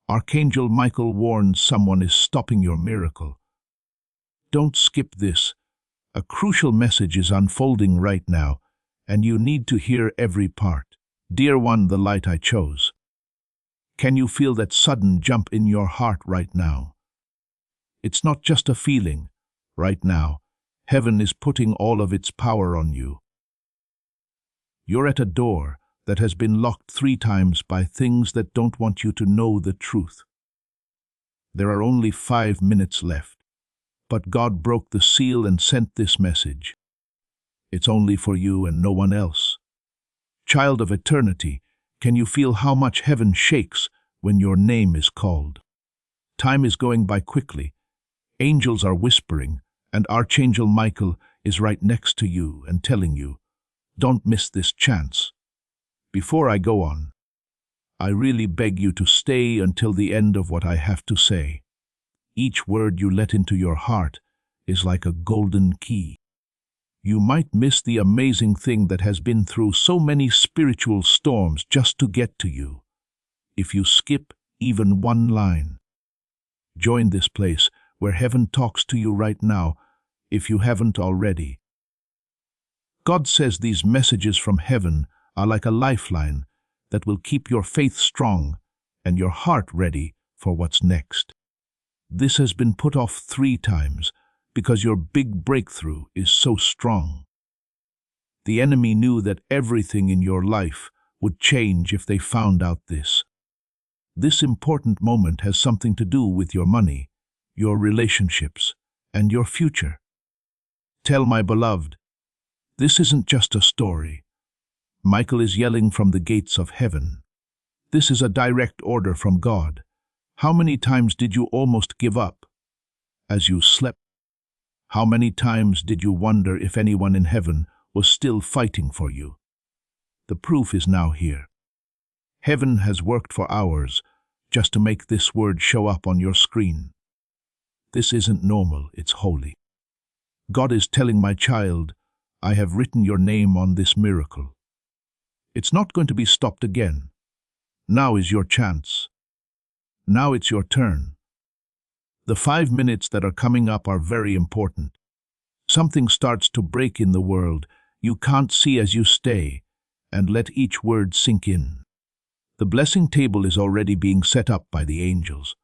Archangel Michael warns someone is stopping your miracle. Don't skip this. A crucial message is unfolding right now, and you need to hear every part. Dear one, the light I chose. Can you feel that sudden jump in your heart right now? It's not just a feeling. Right now, heaven is putting all of its power on you. You're at a door that has been locked 3 times by things that don't want you to know the truth. There are only 5 minutes left, but God broke the seal and sent this message. It's only for you and no one else. Child of eternity, can you feel how much heaven shakes when your name is called? Time is going by quickly. Angels are whispering, and Archangel Michael is right next to you and telling you, don't miss this chance. Before I go on, I really beg you to stay until the end of what I have to say. Each word you let into your heart is like a golden key. You might miss the amazing thing that has been through so many spiritual storms just to get to you, if you skip even one line. Join this place where heaven talks to you right now, if you haven't already. God says these messages from heaven are like a lifeline that will keep your faith strong and your heart ready for what's next. This has been put off 3 times because your big breakthrough is so strong. The enemy knew that everything in your life would change if they found out this. This important moment has something to do with your money, your relationships, and your future. Tell my beloved, this isn't just a story. Michael is yelling from the gates of heaven. This is a direct order from God. How many times did you almost give up as you slept? How many times did you wonder if anyone in heaven was still fighting for you? The proof is now here. Heaven has worked for hours just to make this word show up on your screen. This isn't normal, it's holy. God is telling my child, I have written your name on this miracle. It's not going to be stopped again. Now is your chance. Now it's your turn. The 5 minutes that are coming up are very important. Something starts to break in the world you can't see as you stay, and let each word sink in. The blessing table is already being set up by the angels.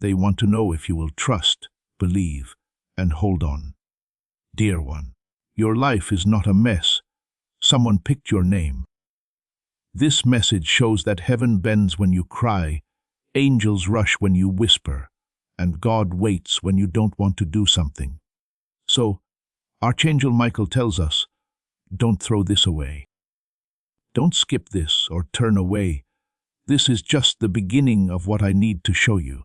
They want to know if you will trust, believe, and hold on. Dear one, your life is not a mess. Someone picked your name. This message shows that heaven bends when you cry, angels rush when you whisper, and God waits when you don't want to do something. So, Archangel Michael tells us, don't throw this away. Don't skip this or turn away. This is just the beginning of what I need to show you.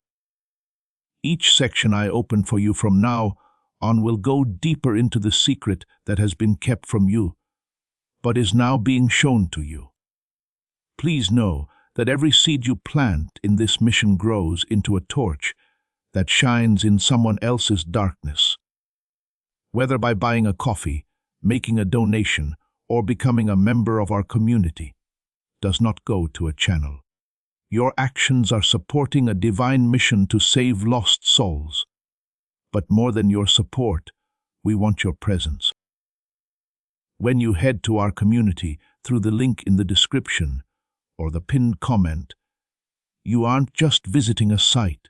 Each section I open for you from now on will go deeper into the secret that has been kept from you, but is now being shown to you. Please know that every seed you plant in this mission grows into a torch that shines in someone else's darkness. Whether by buying a coffee, making a donation, or becoming a member of our community, does not go to a channel. Your actions are supporting a divine mission to save lost souls. But more than your support, we want your presence. When you head to our community through the link in the description or the pinned comment, you aren't just visiting a site.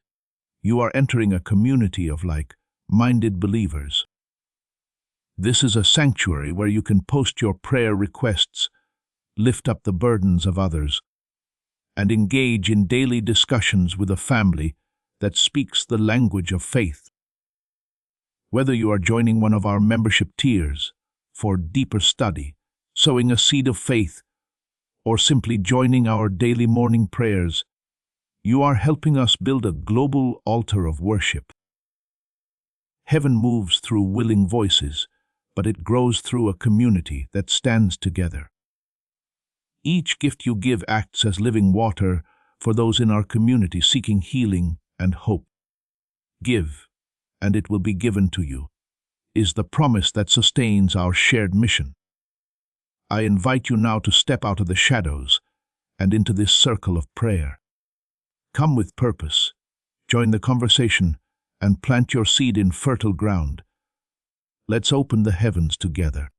You are entering a community of like-minded believers. This is a sanctuary where you can post your prayer requests, lift up the burdens of others, and engage in daily discussions with a family that speaks the language of faith. Whether you are joining one of our membership tiers for deeper study, sowing a seed of faith, or simply joining our daily morning prayers, you are helping us build a global altar of worship. Heaven moves through willing voices, but it grows through a community that stands together. Each gift you give acts as living water for those in our community seeking healing and hope. Give, and it will be given to you, is the promise that sustains our shared mission. I invite you now to step out of the shadows and into this circle of prayer. Come with purpose. Join the conversation and plant your seed in fertile ground. Let's open the heavens together.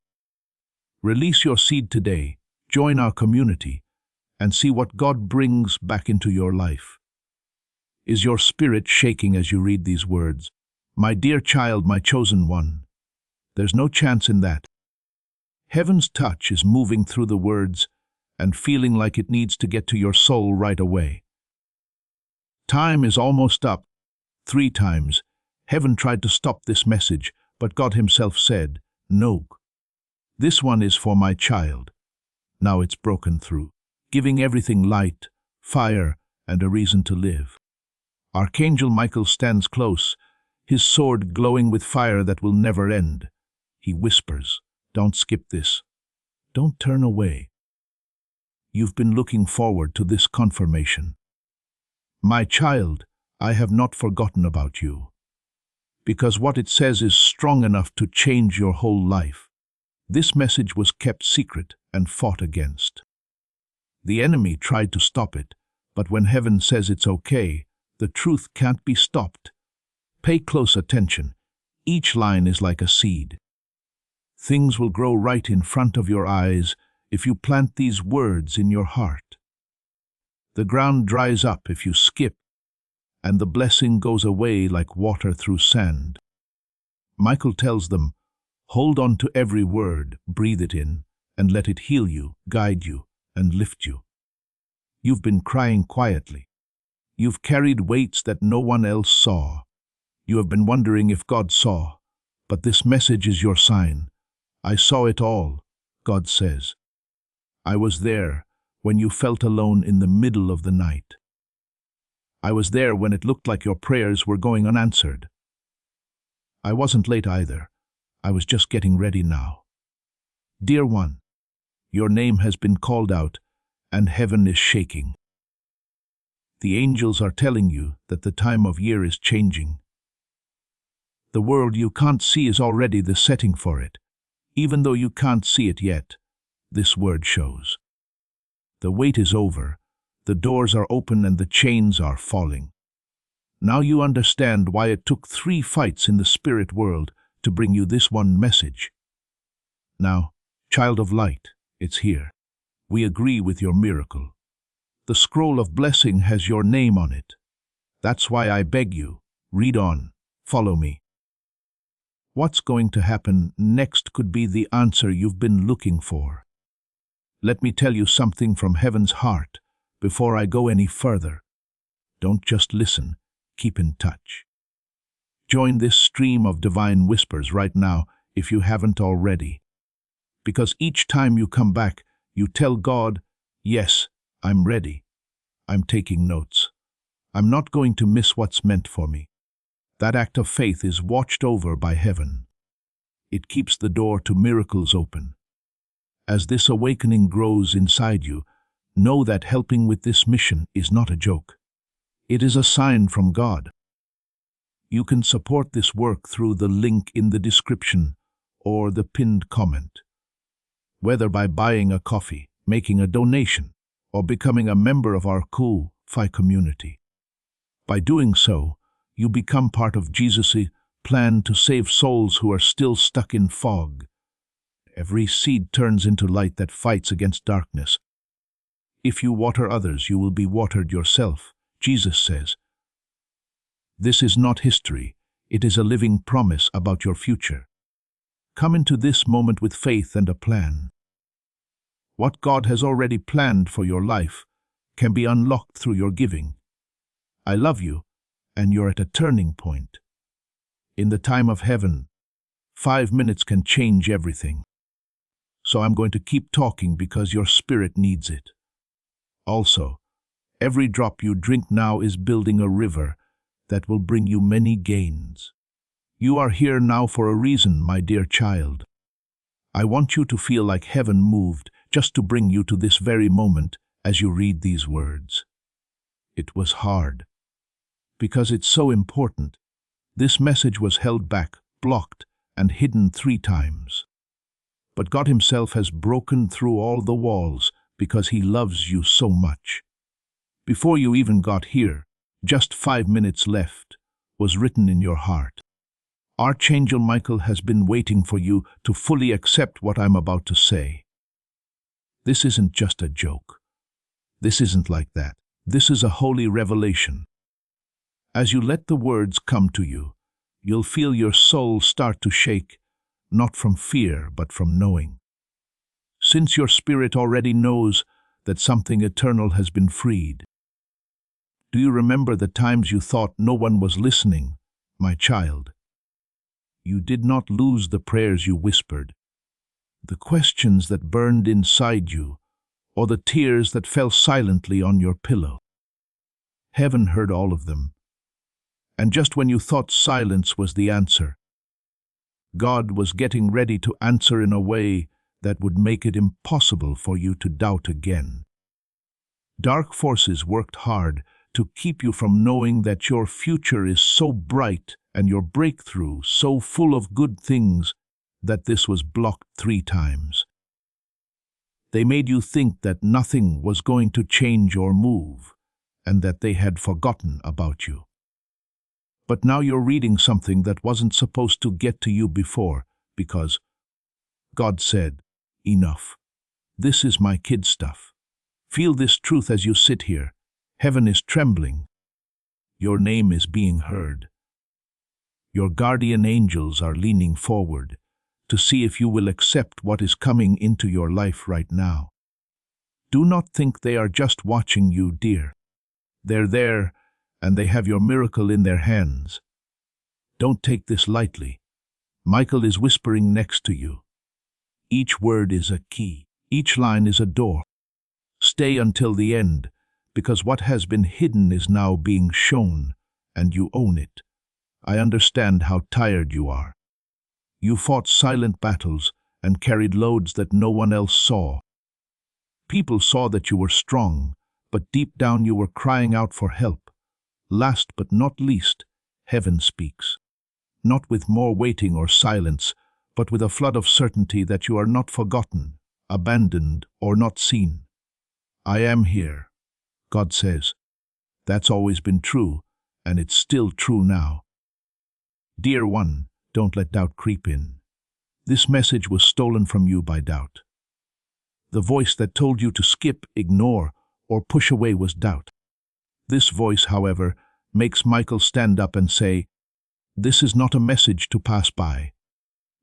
Release your seed today, join our community, and see what God brings back into your life. Is your spirit shaking as you read these words? My dear child, my chosen one. There's no chance in that. Heaven's touch is moving through the words and feeling like it needs to get to your soul right away. Time is almost up. 3 times, heaven tried to stop this message, but God himself said, "No. This one is for my child." Now it's broken through, giving everything light, fire, and a reason to live. Archangel Michael stands close, his sword glowing with fire that will never end. He whispers, "Don't skip this. Don't turn away. You've been looking forward to this confirmation. My child, I have not forgotten about you. Because what it says is strong enough to change your whole life." This message was kept secret and fought against. The enemy tried to stop it, but when heaven says it's okay, the truth can't be stopped. Pay close attention. Each line is like a seed. Things will grow right in front of your eyes if you plant these words in your heart. The ground dries up if you skip, and the blessing goes away like water through sand. Michael tells them, hold on to every word, breathe it in, and let it heal you, guide you, and lift you. You've been crying quietly. You've carried weights that no one else saw. You have been wondering if God saw, but this message is your sign. I saw it all, God says. I was there when you felt alone in the middle of the night. I was there when it looked like your prayers were going unanswered. I wasn't late either. I was just getting ready now. Dear one, your name has been called out, and heaven is shaking. The angels are telling you that the time of year is changing. The world you can't see is already the setting for it. Even though you can't see it yet, this word shows. The wait is over, the doors are open and the chains are falling. Now you understand why it took 3 fights in the spirit world to bring you this one message. Now, child of light, it's here. We agree with your miracle. The scroll of blessing has your name on it. That's why I beg you, read on, follow me. What's going to happen next could be the answer you've been looking for. Let me tell you something from heaven's heart before I go any further. Don't just listen, keep in touch. Join this stream of divine whispers right now if you haven't already. Because each time you come back, you tell God, yes, I'm ready. I'm taking notes. I'm not going to miss what's meant for me. That act of faith is watched over by heaven. It keeps the door to miracles open. As this awakening grows inside you, know that helping with this mission is not a joke. It is a sign from God. You can support this work through the link in the description or the pinned comment. Whether by buying a coffee, making a donation, or becoming a member of our cool Phi community. By doing so, you become part of Jesus' plan to save souls who are still stuck in fog. Every seed turns into light that fights against darkness. If you water others, you will be watered yourself, Jesus says. This is not history, it is a living promise about your future. Come into this moment with faith and a plan. What God has already planned for your life can be unlocked through your giving. I love you, and you're at a turning point. In the time of heaven, 5 minutes can change everything. So I'm going to keep talking because your spirit needs it. Also, every drop you drink now is building a river that will bring you many gains. You are here now for a reason, my dear child. I want you to feel like heaven moved just to bring you to this very moment as you read these words. It was hard. Because it's so important, this message was held back, blocked, and hidden 3 times. But God himself has broken through all the walls because he loves you so much. Before you even got here, just 5 minutes left, was written in your heart. Archangel Michael has been waiting for you to fully accept what I'm about to say. This isn't just a joke. This isn't like that. This is a holy revelation. As you let the words come to you, you'll feel your soul start to shake, not from fear, but from knowing. Since your spirit already knows that something eternal has been freed. Do you remember the times you thought no one was listening, my child? You did not lose the prayers you whispered, the questions that burned inside you, or the tears that fell silently on your pillow. Heaven heard all of them. And just when you thought silence was the answer, God was getting ready to answer in a way that would make it impossible for you to doubt again. Dark forces worked hard to keep you from knowing that your future is so bright and your breakthrough so full of good things that this was blocked 3 times. They made you think that nothing was going to change or move, and that they had forgotten about you. But now you're reading something that wasn't supposed to get to you before, because God said, enough. This is my kid stuff. Feel this truth as you sit here. Heaven is trembling. Your name is being heard. Your guardian angels are leaning forward to see if you will accept what is coming into your life right now. Do not think they are just watching you, dear. They're there, and they have your miracle in their hands. Don't take this lightly. Michael is whispering next to you. Each word is a key. Each line is a door. Stay until the end, because what has been hidden is now being shown, and you own it. I understand how tired you are. You fought silent battles and carried loads that no one else saw. People saw that you were strong, but deep down you were crying out for help. Last but not least, heaven speaks. Not with more waiting or silence, but with a flood of certainty that you are not forgotten, abandoned, or not seen. I am here, God says. That's always been true, and it's still true now. Dear one, don't let doubt creep in. This message was stolen from you by doubt. The voice that told you to skip, ignore, or push away was doubt. This voice, however, makes Michael stand up and say, this is not a message to pass by.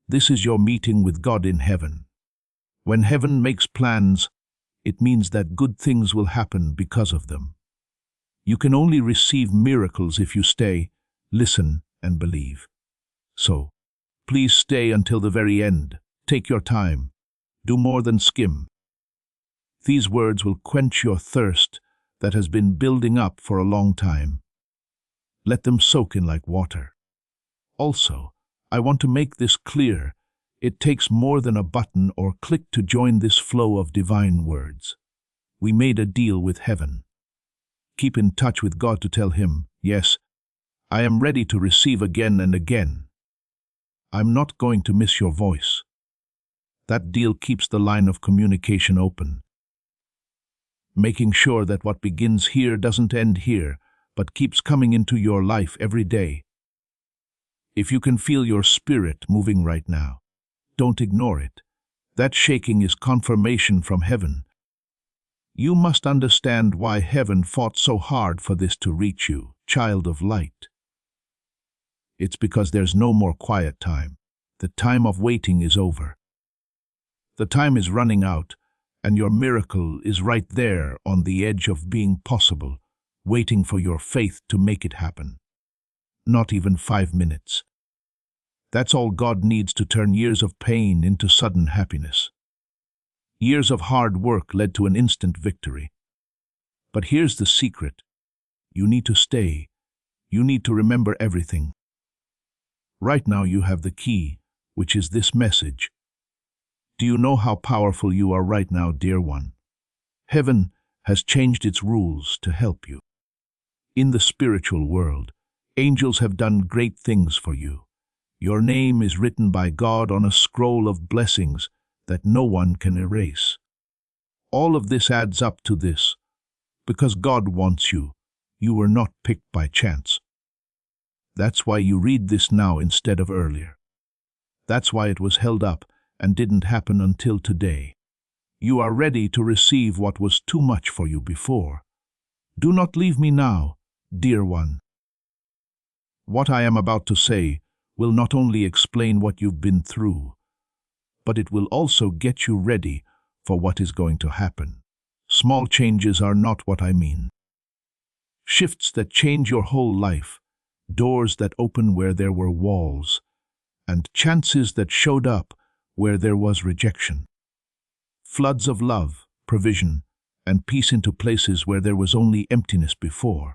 This is your meeting with God in heaven. When heaven makes plans, it means that good things will happen because of them. You can only receive miracles if you stay, listen, and believe. So, please stay until the very end. Take your time. Do more than skim. These words will quench your thirst that has been building up for a long time. Let them soak in like water. Also, I want to make this clear. It takes more than a button or click to join this flow of divine words. We made a deal with heaven. Keep in touch with God to tell him, yes, I am ready to receive again and again. I'm not going to miss your voice. That deal keeps the line of communication open, making sure that what begins here doesn't end here, but keeps coming into your life every day. If you can feel your spirit moving right now, don't ignore it. That shaking is confirmation from heaven. You must understand why heaven fought so hard for this to reach you, child of light. It's because there's no more quiet time. The time of waiting is over. The time is running out, and your miracle is right there on the edge of being possible, waiting for your faith to make it happen. Not even 5 minutes. That's all God needs to turn years of pain into sudden happiness. Years of hard work led to an instant victory. But here's the secret. You need to stay. You need to remember everything. Right now you have the key, which is this message. Do you know how powerful you are right now, dear one? Heaven has changed its rules to help you. In the spiritual world, angels have done great things for you. Your name is written by God on a scroll of blessings that no one can erase. All of this adds up to this. Because God wants you. You were not picked by chance. That's why you read this now instead of earlier. That's why it was held up and didn't happen until today. You are ready to receive what was too much for you before. Do not leave me now, dear one. What I am about to say will not only explain what you've been through, but it will also get you ready for what is going to happen. Small changes are not what I mean. Shifts that change your whole life, doors that open where there were walls, and chances that showed up where there was rejection. Floods of love, provision, and peace into places where there was only emptiness before.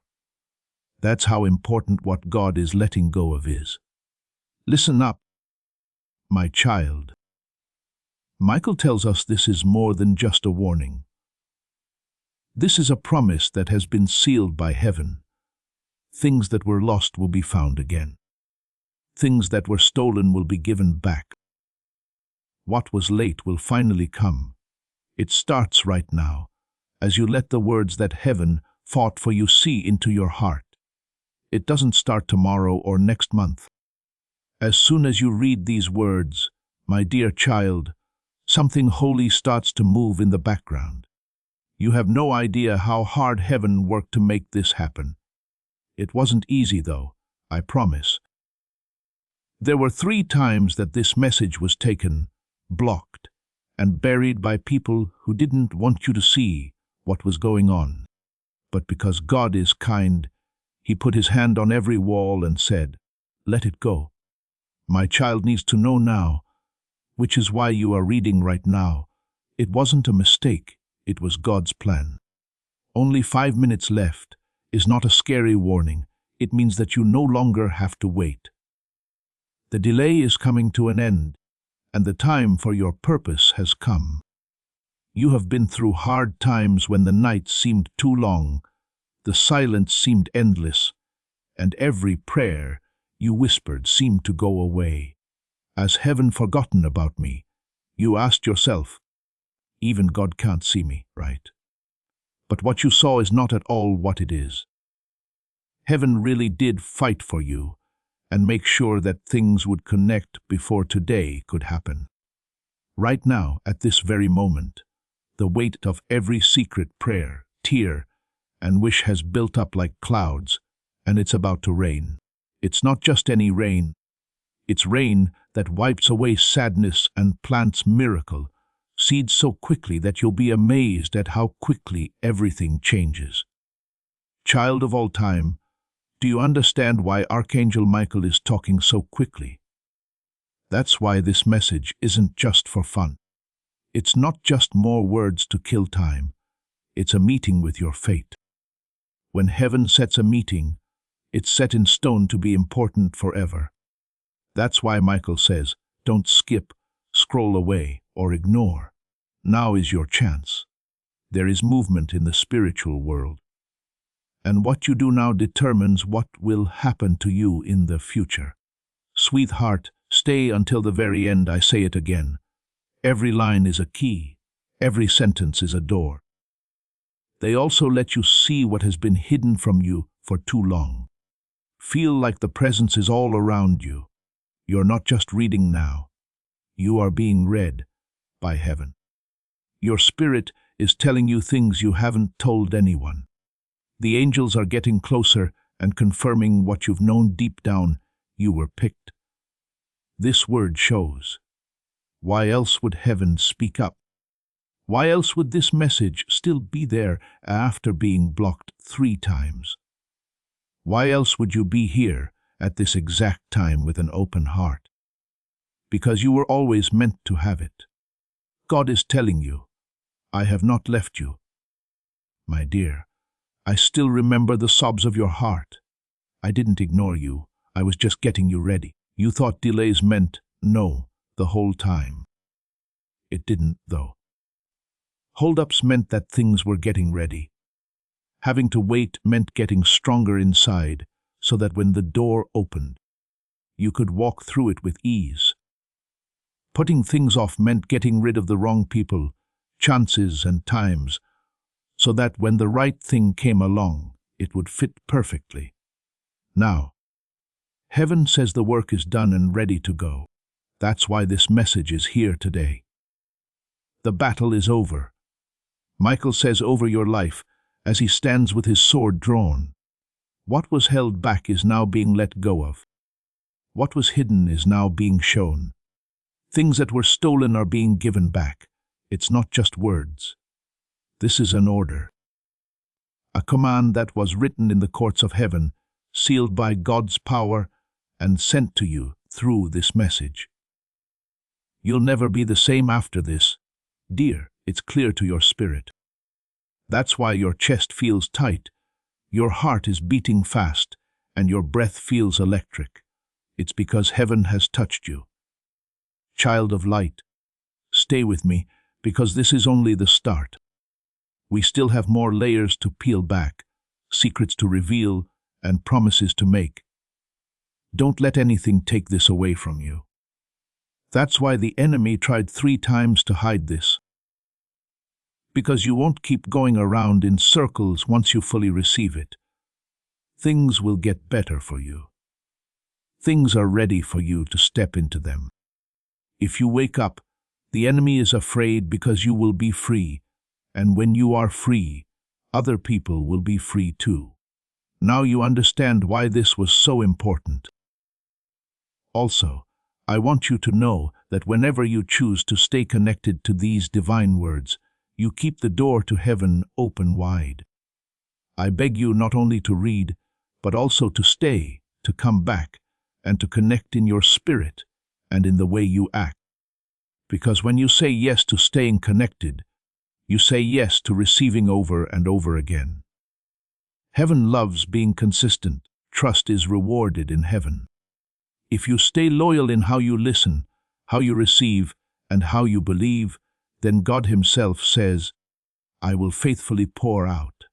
That's how important what God is letting go of is. Listen up, my child. Michael tells us this is more than just a warning. This is a promise that has been sealed by heaven. Things that were lost will be found again. Things that were stolen will be given back. What was late will finally come. It starts right now, as you let the words that heaven fought for you see into your heart. It doesn't start tomorrow or next month. As soon as you read these words, my dear child, something holy starts to move in the background. You have no idea how hard heaven worked to make this happen. It wasn't easy though, I promise. There were 3 times that this message was taken, blocked, and buried by people who didn't want you to see what was going on. But because God is kind, He put His hand on every wall and said, "Let it go. My child needs to know now," which is why you are reading right now. It wasn't a mistake, it was God's plan. Only 5 minutes left is not a scary warning. It means that you no longer have to wait. The delay is coming to an end, and the time for your purpose has come. You have been through hard times when the night seemed too long, the silence seemed endless, and every prayer you whispered seemed to go away. Has heaven forgotten about me? You asked yourself. Even God can't see me, right? But what you saw is not at all what it is. Heaven really did fight for you and make sure that things would connect before today could happen. Right now, at this very moment, the weight of every secret prayer, tear, and wish has built up like clouds, and it's about to rain. It's not just any rain. It's rain that wipes away sadness and plants miracle, seeds so quickly that you'll be amazed at how quickly everything changes. Child of all time, do you understand why Archangel Michael is talking so quickly? That's why this message isn't just for fun. It's not just more words to kill time. It's a meeting with your fate. When heaven sets a meeting, it's set in stone to be important forever. That's why Michael says, don't skip, scroll away, or ignore. Now is your chance. There is movement in the spiritual world. And what you do now determines what will happen to you in the future. Sweetheart, stay until the very end. I say it again. Every line is a key. Every sentence is a door. They also let you see what has been hidden from you for too long. Feel like the presence is all around you. You're not just reading now. You are being read by heaven. Your spirit is telling you things you haven't told anyone. The angels are getting closer and confirming what you've known deep down. You were picked. This word shows. Why else would heaven speak up? Why else would this message still be there after being blocked 3 times? Why else would you be here at this exact time with an open heart? Because you were always meant to have it. God is telling you, I have not left you. My dear, I still remember the sobs of your heart. I didn't ignore you. I was just getting you ready. You thought delays meant no the whole time. It didn't, though. Hold-ups meant that things were getting ready. Having to wait meant getting stronger inside, so that when the door opened, you could walk through it with ease. Putting things off meant getting rid of the wrong people, chances and times, so that when the right thing came along, it would fit perfectly. Now, heaven says the work is done and ready to go. That's why this message is here today. The battle is over. Michael says over your life as he stands with his sword drawn. What was held back is now being let go of. What was hidden is now being shown. Things that were stolen are being given back. It's not just words. This is an order. A command that was written in the courts of heaven, sealed by God's power, and sent to you through this message. You'll never be the same after this. Dear, it's clear to your spirit. That's why your chest feels tight, your heart is beating fast, and your breath feels electric. It's because heaven has touched you. Child of light, stay with me, because this is only the start. We still have more layers to peel back, secrets to reveal, and promises to make. Don't let anything take this away from you. That's why the enemy tried 3 times to hide this. Because you won't keep going around in circles once you fully receive it. Things will get better for you. Things are ready for you to step into them. If you wake up, the enemy is afraid because you will be free, and when you are free, other people will be free too. Now you understand why this was so important. Also, I want you to know that whenever you choose to stay connected to these divine words, you keep the door to heaven open wide. I beg you not only to read, but also to stay, to come back, and to connect in your spirit and in the way you act. Because when you say yes to staying connected, you say yes to receiving over and over again. Heaven loves being consistent. Trust is rewarded in heaven. If you stay loyal in how you listen, how you receive, and how you believe, then God Himself says, I will faithfully pour out.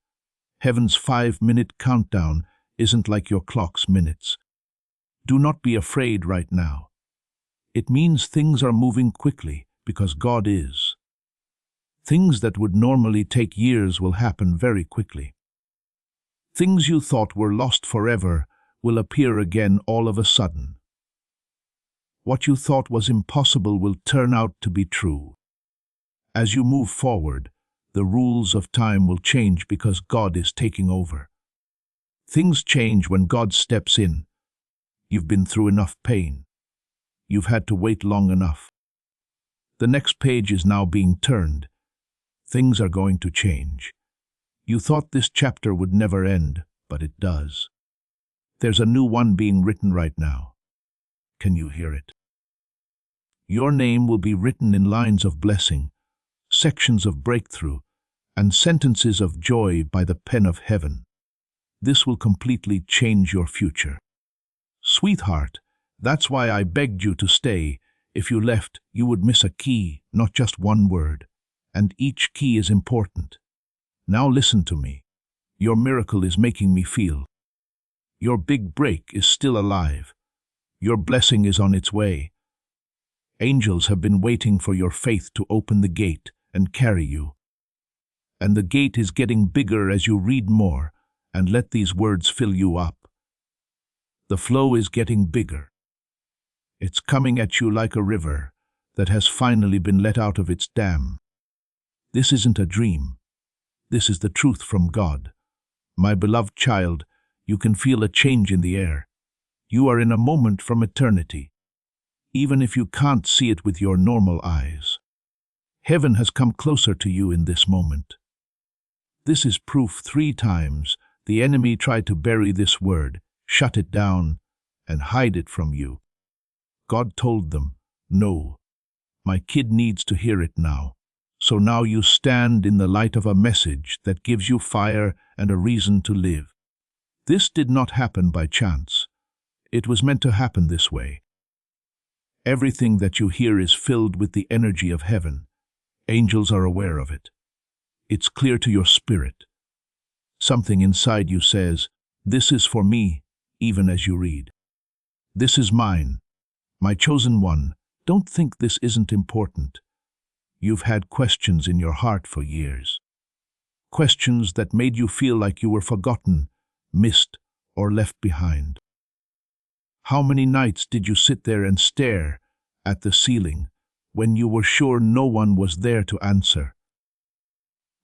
Heaven's 5-minute countdown isn't like your clock's minutes. Do not be afraid right now. It means things are moving quickly because God is. Things that would normally take years will happen very quickly. Things you thought were lost forever will appear again all of a sudden. What you thought was impossible will turn out to be true. As you move forward, the rules of time will change because God is taking over. Things change when God steps in. You've been through enough pain. You've had to wait long enough. The next page is now being turned. Things are going to change. You thought this chapter would never end, but it does. There's a new one being written right now. Can you hear it? Your name will be written in lines of blessing, sections of breakthrough, and sentences of joy by the pen of heaven. This will completely change your future. Sweetheart, that's why I begged you to stay. If you left, you would miss a key, not just one word. And each key is important. Now listen to me. Your miracle is making me feel. Your big break is still alive. Your blessing is on its way. Angels have been waiting for your faith to open the gate and carry you. And the gate is getting bigger as you read more and let these words fill you up. The flow is getting bigger. It's coming at you like a river that has finally been let out of its dam. This isn't a dream. This is the truth from God. My beloved child, you can feel a change in the air. You are in a moment from eternity, even if you can't see it with your normal eyes. Heaven has come closer to you in this moment. This is proof 3 times the enemy tried to bury this word, shut it down, and hide it from you. God told them, no, my kid needs to hear it now. So now you stand in the light of a message that gives you fire and a reason to live. This did not happen by chance. It was meant to happen this way. Everything that you hear is filled with the energy of heaven. Angels are aware of it. It's clear to your spirit. Something inside you says, this is for me, even as you read. This is mine, my chosen one. Don't think this isn't important. You've had questions in your heart for years. questions that made you feel like you were forgotten, missed, or left behind. How many nights did you sit there and stare at the ceiling when you were sure no one was there to answer?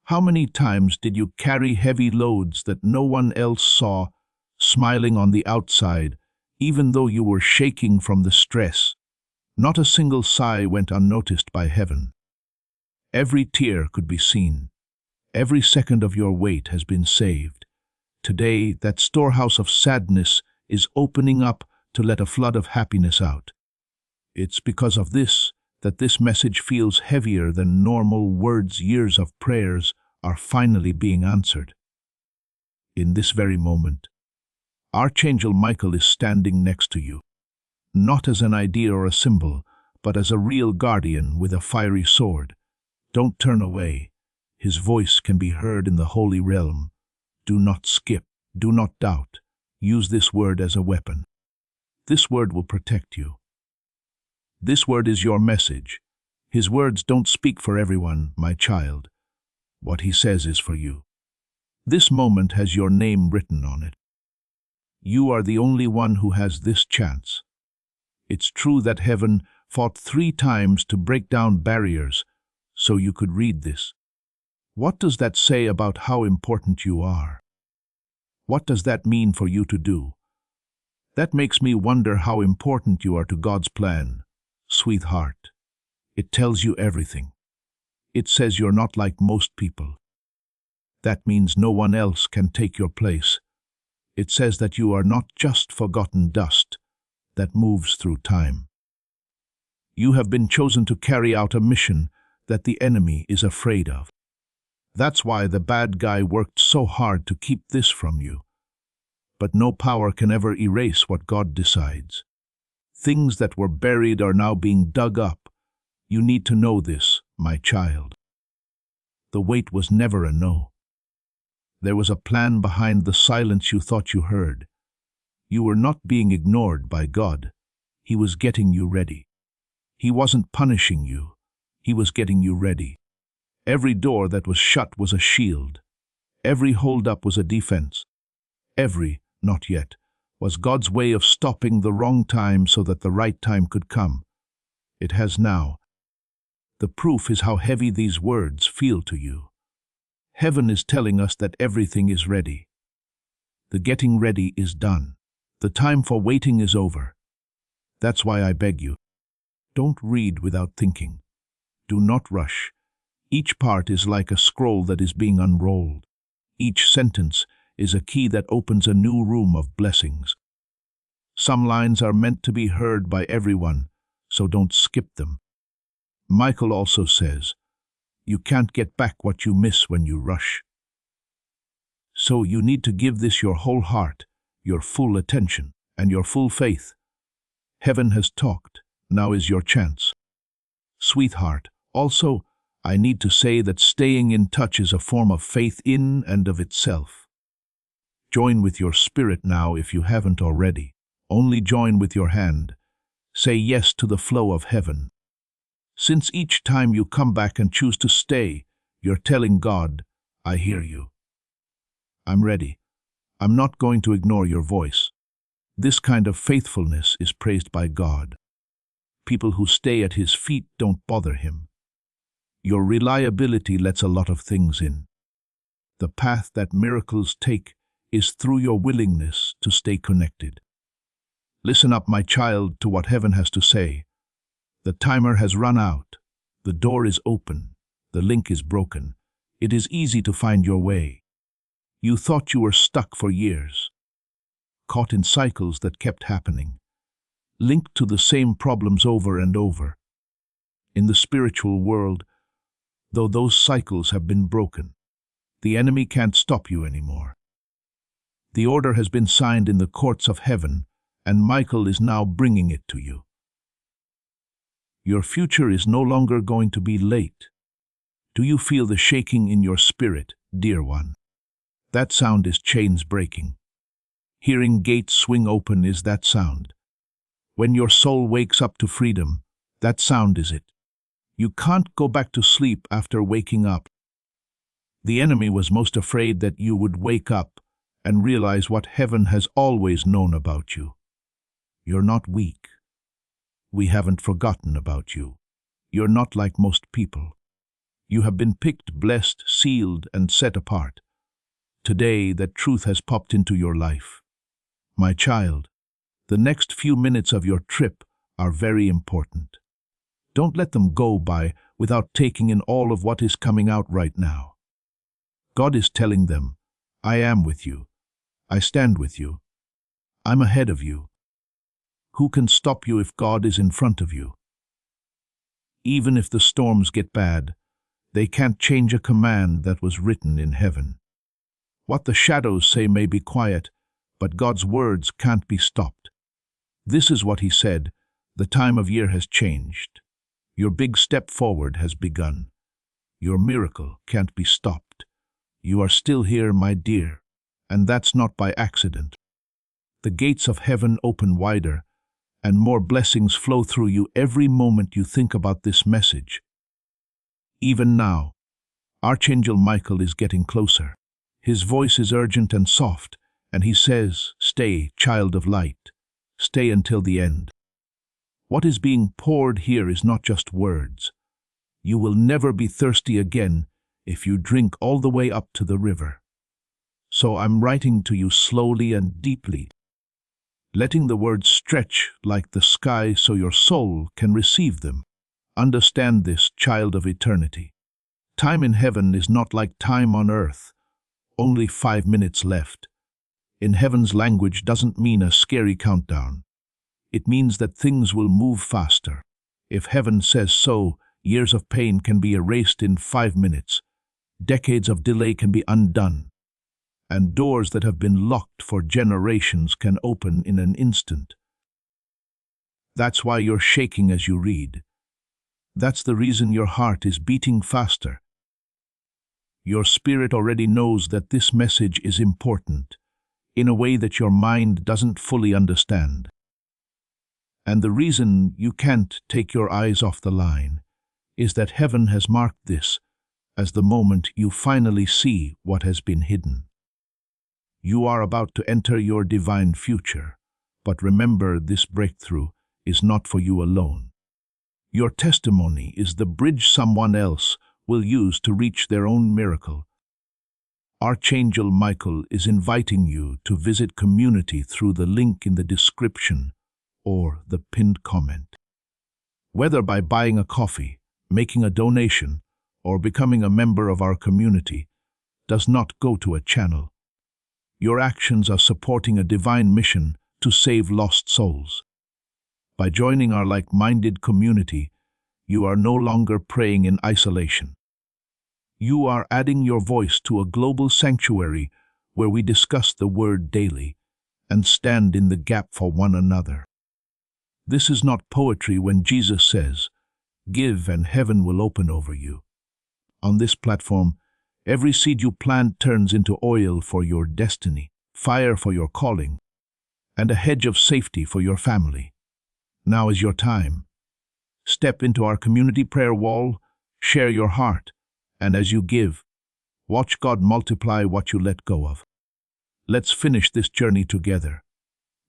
How many times did you carry heavy loads that no one else saw, smiling on the outside, even though you were shaking from the stress? Not a single sigh went unnoticed by heaven. Every tear could be seen. Every second of your weight has been saved. Today, that storehouse of sadness is opening up to let a flood of happiness out. It's because of this that this message feels heavier than normal words. Years of prayers are finally being answered. In this very moment, Archangel Michael is standing next to you, not as an idea or a symbol, but as a real guardian with a fiery sword. Don't turn away. His voice can be heard in the holy realm. Do not skip. Do not doubt. Use this word as a weapon. This word will protect you. This word is your message. His words don't speak for everyone, my child. What he says is for you. This moment has your name written on it. You are the only one who has this chance. It's true that heaven fought 3 times to break down barriers so you could read this. What does that say about how important you are? What does that mean for you to do? That makes me wonder how important you are to God's plan, sweetheart. It tells you everything. It says you're not like most people. That means no one else can take your place. It says that you are not just forgotten dust that moves through time. You have been chosen to carry out a mission that the enemy is afraid of. That's why the bad guy worked so hard to keep this from you. But no power can ever erase what God decides. Things that were buried are now being dug up. You need to know this, my child. The wait was never a no. There was a plan behind the silence you thought you heard. You were not being ignored by God. He was getting you ready. He wasn't punishing you. He was getting you ready. Every door that was shut was a shield. Every hold-up was a defense. Every, not yet, was God's way of stopping the wrong time so that the right time could come. It has now. The proof is how heavy these words feel to you. Heaven is telling us that everything is ready. The getting ready is done. The time for waiting is over. That's why I beg you, don't read without thinking. Do not rush. Each part is like a scroll that is being unrolled. Each sentence is a key that opens a new room of blessings. Some lines are meant to be heard by everyone, so don't skip them. Michael also says, you can't get back what you miss when you rush. So you need to give this your whole heart, your full attention, and your full faith. Heaven has talked. Now is your chance. Sweetheart, also, I need to say that staying in touch is a form of faith in and of itself. Join with your spirit now if you haven't already. Only join with your hand. Say yes to the flow of heaven. Since each time you come back and choose to stay, you're telling God, I hear you. I'm ready. I'm not going to ignore your voice. This kind of faithfulness is praised by God. People who stay at His feet don't bother Him. Your reliability lets a lot of things in. The path that miracles take is through your willingness to stay connected. Listen up, my child, to what heaven has to say. The timer has run out. The door is open. The link is broken. It is easy to find your way. You thought you were stuck for years, caught in cycles that kept happening, linked to the same problems over and over. In the spiritual world, though those cycles have been broken, the enemy can't stop you anymore. The order has been signed in the courts of heaven, and Michael is now bringing it to you. Your future is no longer going to be late. Do you feel the shaking in your spirit, dear one? That sound is chains breaking. Hearing gates swing open is that sound. When your soul wakes up to freedom, that sound is it. You can't go back to sleep after waking up. The enemy was most afraid that you would wake up and realize what heaven has always known about you. You're not weak. We haven't forgotten about you. You're not like most people. You have been picked, blessed, sealed, and set apart. Today, that truth has popped into your life. My child, the next few minutes of your trip are very important. Don't let them go by without taking in all of what is coming out right now. God is telling them, I am with you. I stand with you. I'm ahead of you. Who can stop you if God is in front of you? Even if the storms get bad, they can't change a command that was written in heaven. What the shadows say may be quiet, but God's words can't be stopped. This is what he said: the time of year has changed. Your big step forward has begun. Your miracle can't be stopped. You are still here, my dear, and that's not by accident. The gates of heaven open wider, and more blessings flow through you every moment you think about this message. Even now, Archangel Michael is getting closer. His voice is urgent and soft, and he says, "Stay, child of light. Stay until the end." What is being poured here is not just words. You will never be thirsty again if you drink all the way up to the river. So I'm writing to you slowly and deeply, letting the words stretch like the sky so your soul can receive them. Understand this, child of eternity. Time in heaven is not like time on earth. Only 5 minutes left. In heaven's language doesn't mean a scary countdown. It means that things will move faster. If heaven says so, years of pain can be erased in 5 minutes. Decades of delay can be undone. And doors that have been locked for generations can open in an instant. That's why you're shaking as you read. That's the reason your heart is beating faster. Your spirit already knows that this message is important, in a way that your mind doesn't fully understand. And the reason you can't take your eyes off the line is that heaven has marked this as the moment you finally see what has been hidden. You are about to enter your divine future, but remember, this breakthrough is not for you alone. Your testimony is the bridge someone else will use to reach their own miracle. Archangel Michael is inviting you to visit community through the link in the description or the pinned comment. Whether by buying a coffee, making a donation, or becoming a member of our community, does not go to a channel. Your actions are supporting a divine mission to save lost souls. By joining our like-minded community, you are no longer praying in isolation. You are adding your voice to a global sanctuary where we discuss the word daily and stand in the gap for one another. This is not poetry when Jesus says, "Give and heaven will open over you." On this platform, every seed you plant turns into oil for your destiny, fire for your calling, and a hedge of safety for your family. Now is your time. Step into our community prayer wall, share your heart, and as you give, watch God multiply what you let go of. Let's finish this journey together.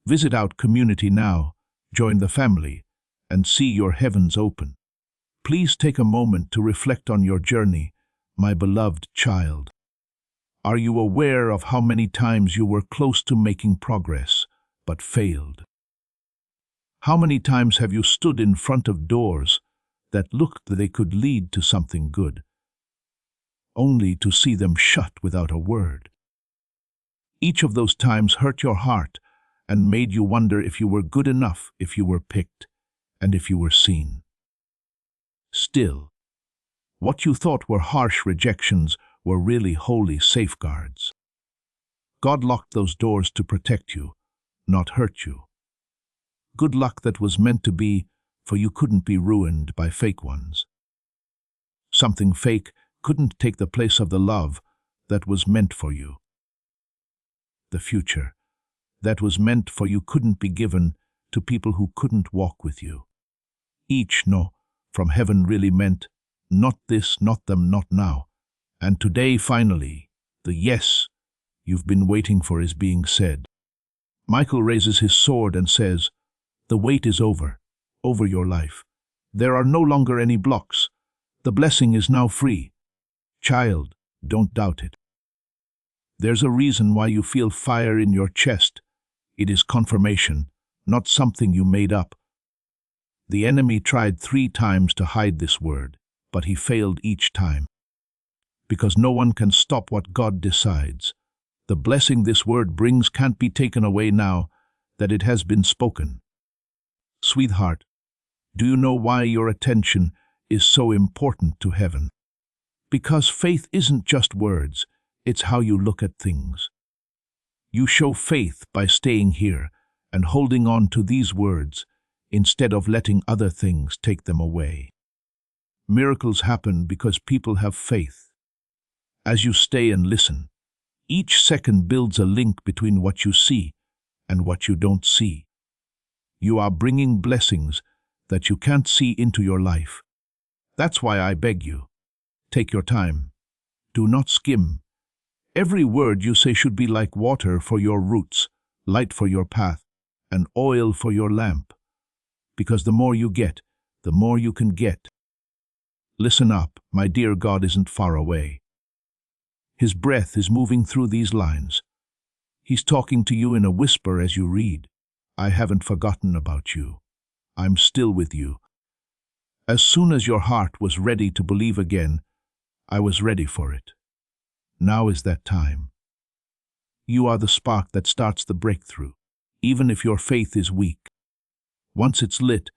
Visit our community now, join the family, and see your heavens open. Please take a moment to reflect on your journey, my beloved child. Are you aware of how many times you were close to making progress, but failed? How many times have you stood in front of doors that looked that they could lead to something good, only to see them shut without a word? Each of those times hurt your heart and made you wonder if you were good enough, if you were picked, and if you were seen. Still, what you thought were harsh rejections were really holy safeguards. God locked those doors to protect you, not hurt you. Good luck that was meant to be, for you couldn't be ruined by fake ones. Something fake couldn't take the place of the love that was meant for you. The future that was meant for you couldn't be given to people who couldn't walk with you. Each no from heaven really meant, not this, not them, not now, And today, finally, the yes you've been waiting for is being said. Michael raises his sword and says, "The wait is over your life. There are no longer any blocks. The blessing is now free. Child, don't doubt it. There's a reason why you feel fire in your chest. It is confirmation, not something you made up. The enemy tried 3 times to hide this word, but he failed each time. Because no one can stop what God decides. The blessing this word brings can't be taken away now that it has been spoken. Sweetheart, do you know why your attention is so important to heaven? Because faith isn't just words, it's how you look at things. You show faith by staying here and holding on to these words instead of letting other things take them away. Miracles happen because people have faith. As you stay and listen, each second builds a link between what you see and what you don't see. You are bringing blessings that you can't see into your life. That's why I beg you, take your time. Do not skim. Every word you say should be like water for your roots, light for your path, and oil for your lamp. Because the more you get, the more you can get. Listen up, my dear God isn't far away. His breath is moving through these lines. He's talking to you in a whisper as you read. I haven't forgotten about you. I'm still with you. As soon as your heart was ready to believe again, I was ready for it. Now is that time. You are the spark that starts the breakthrough, even if your faith is weak. Once it's lit,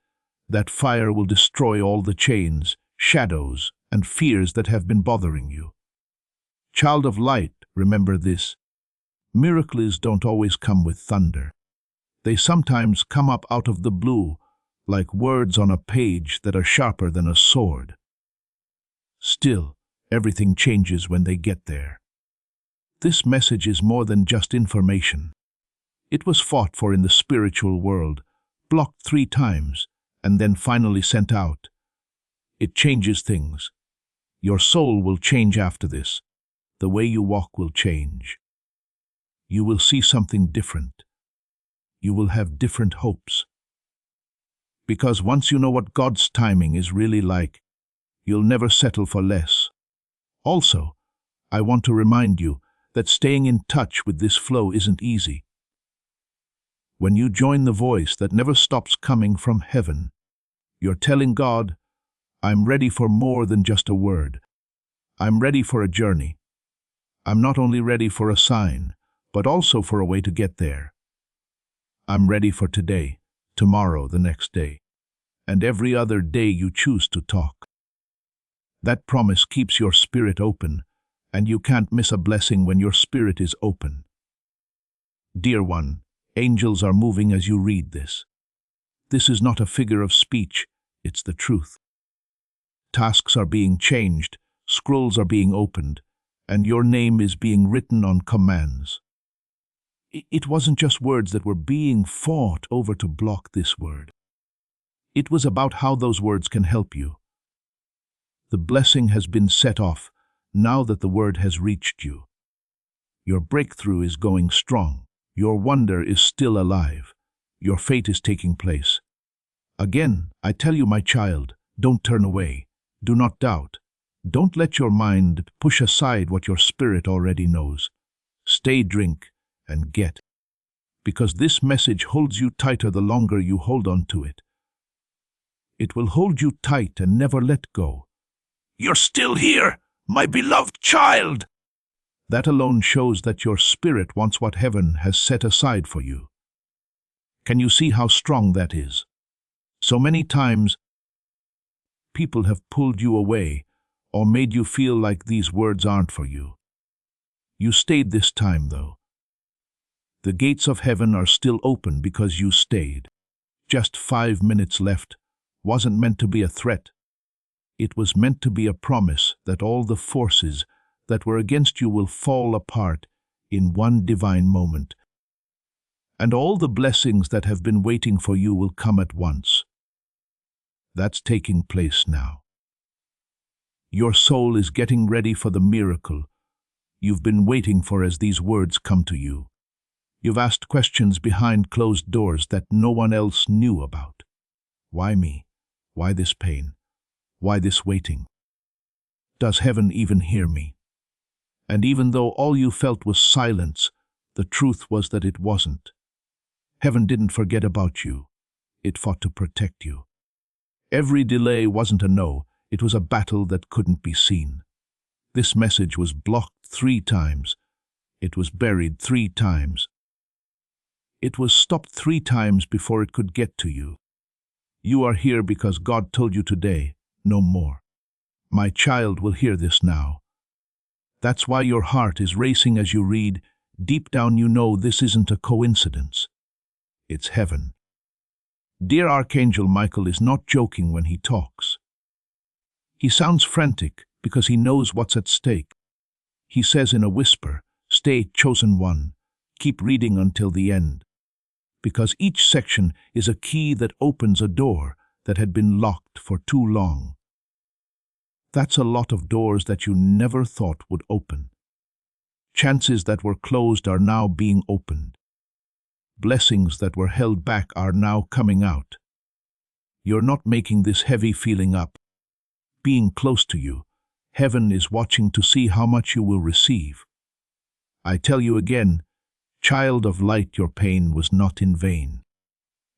that fire will destroy all the chains, shadows, and fears that have been bothering you. Child of light, remember this. Miracles don't always come with thunder. They sometimes come up out of the blue, like words on a page that are sharper than a sword. Still, everything changes when they get there. This message is more than just information. It was fought for in the spiritual world, blocked 3 times, and then finally sent out. It changes things. Your soul will change after this. The way you walk will change. You will see something different. You will have different hopes. Because once you know what God's timing is really like, you'll never settle for less. Also, I want to remind you that staying in touch with this flow isn't easy. When you join the voice that never stops coming from heaven, you're telling God, I'm ready for more than just a word. I'm ready for a journey. I'm not only ready for a sign, but also for a way to get there. I'm ready for today, tomorrow, the next day, and every other day you choose to talk. That promise keeps your spirit open, and you can't miss a blessing when your spirit is open. Dear one, angels are moving as you read this. This is not a figure of speech, it's the truth. Tasks are being changed, scrolls are being opened, and your name is being written on commands. It wasn't just words that were being fought over to block this word. It was about how those words can help you. The blessing has been set off now that the word has reached you. Your breakthrough is going strong. Your wonder is still alive. Your fate is taking place. Again, I tell you, my child, don't turn away. Do not doubt. Don't let your mind push aside what your spirit already knows. Stay, drink, and get. Because this message holds you tighter the longer you hold on to it. It will hold you tight and never let go. You're still here, my beloved child! That alone shows that your spirit wants what heaven has set aside for you. Can you see how strong that is? So many times, people have pulled you away or made you feel like these words aren't for you. You stayed this time, though. The gates of heaven are still open because you stayed. Just 5 minutes left wasn't meant to be a threat. It was meant to be a promise that all the forces that were against you will fall apart in one divine moment. And all the blessings that have been waiting for you will come at once. That's taking place now. Your soul is getting ready for the miracle you've been waiting for as these words come to you. You've asked questions behind closed doors that no one else knew about. Why me? Why this pain? Why this waiting? Does heaven even hear me? And even though all you felt was silence, the truth was that it wasn't. Heaven didn't forget about you. It fought to protect you. Every delay wasn't a no, it was a battle that couldn't be seen. This message was blocked 3 times. It was buried 3 times. It was stopped 3 times before it could get to you. You are here because God told you today, no more. My child will hear this now. That's why your heart is racing as you read. Deep down you know this isn't a coincidence. It's heaven. Dear Archangel Michael is not joking when he talks. He sounds frantic because he knows what's at stake. He says in a whisper, "Stay, chosen one. Keep reading until the end." Because each section is a key that opens a door that had been locked for too long. That's a lot of doors that you never thought would open. Chances that were closed are now being opened. Blessings that were held back are now coming out. You're not making this heavy feeling up. Being close to you, heaven is watching to see how much you will receive. I tell you again, child of light, your pain was not in vain.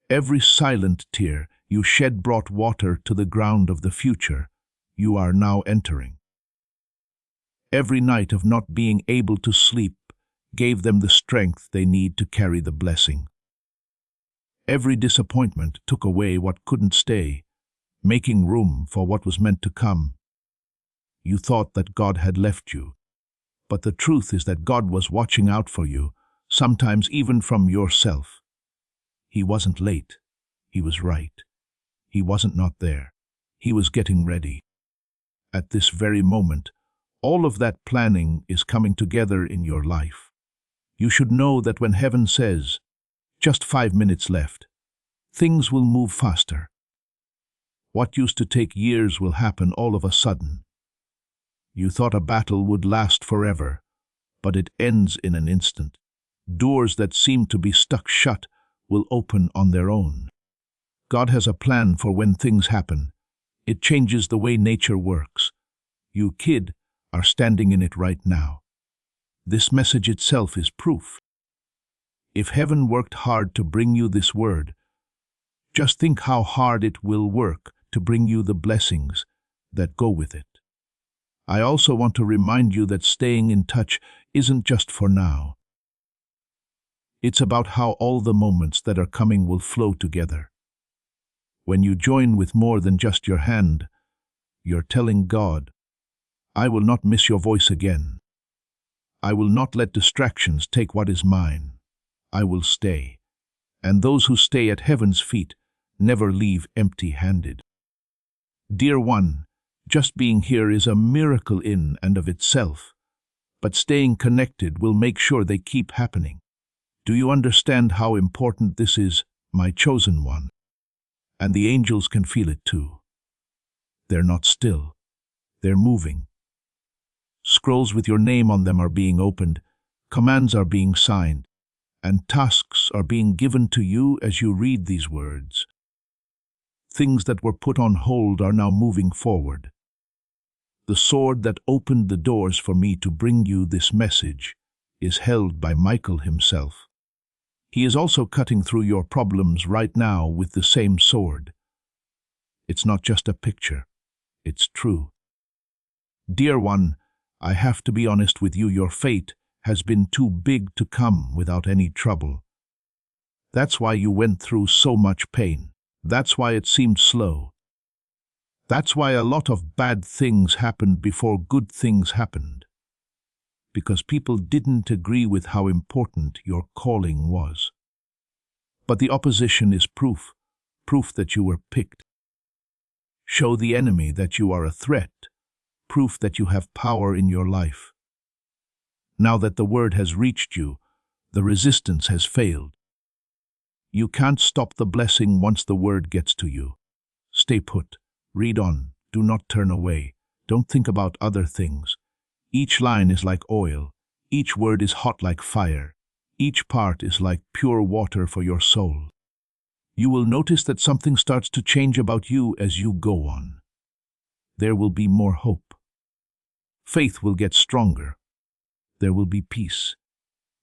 Every silent tear you shed brought water to the ground of the future you are now entering. Every night of not being able to sleep gave them the strength they need to carry the blessing. Every disappointment took away what couldn't stay, making room for what was meant to come. You thought that God had left you, but the truth is that God was watching out for you, sometimes even from yourself. He wasn't late. He was right. He wasn't not there. He was getting ready. At this very moment, all of that planning is coming together in your life. You should know that when heaven says, "Just 5 minutes left," things will move faster. What used to take years will happen all of a sudden. You thought a battle would last forever, but it ends in an instant. Doors that seemed to be stuck shut will open on their own. God has a plan for when things happen. It changes the way nature works. You, kid, are standing in it right now. This message itself is proof. If heaven worked hard to bring you this word, just think how hard it will work to bring you the blessings that go with it. I also want to remind you that staying in touch isn't just for now. It's about how all the moments that are coming will flow together. When you join with more than just your hand, you're telling God, "I will not miss your voice again. I will not let distractions take what is mine. I will stay." And those who stay at heaven's feet never leave empty-handed. Dear one, just being here is a miracle in and of itself, but staying connected will make sure they keep happening. Do you understand how important this is, my chosen one? And the angels can feel it too. They're not still. They're moving. Scrolls with your name on them are being opened, commands are being signed, and tasks are being given to you as you read these words. Things that were put on hold are now moving forward. The sword that opened the doors for me to bring you this message is held by Michael himself. He is also cutting through your problems right now with the same sword. It's not just a picture, it's true. Dear one, I have to be honest with you, your fate has been too big to come without any trouble. That's why you went through so much pain. That's why it seemed slow. That's why a lot of bad things happened before good things happened. Because people didn't agree with how important your calling was. But the opposition is proof that you were picked. Show the enemy that you are a threat, proof that you have power in your life. Now that the word has reached you, the resistance has failed. You can't stop the blessing once the word gets to you. Stay put, read on, do not turn away. Don't think about other things. Each line is like oil. Each word is hot like fire. Each part is like pure water for your soul. You will notice that something starts to change about you as you go on. There will be more hope. Faith will get stronger. There will be peace.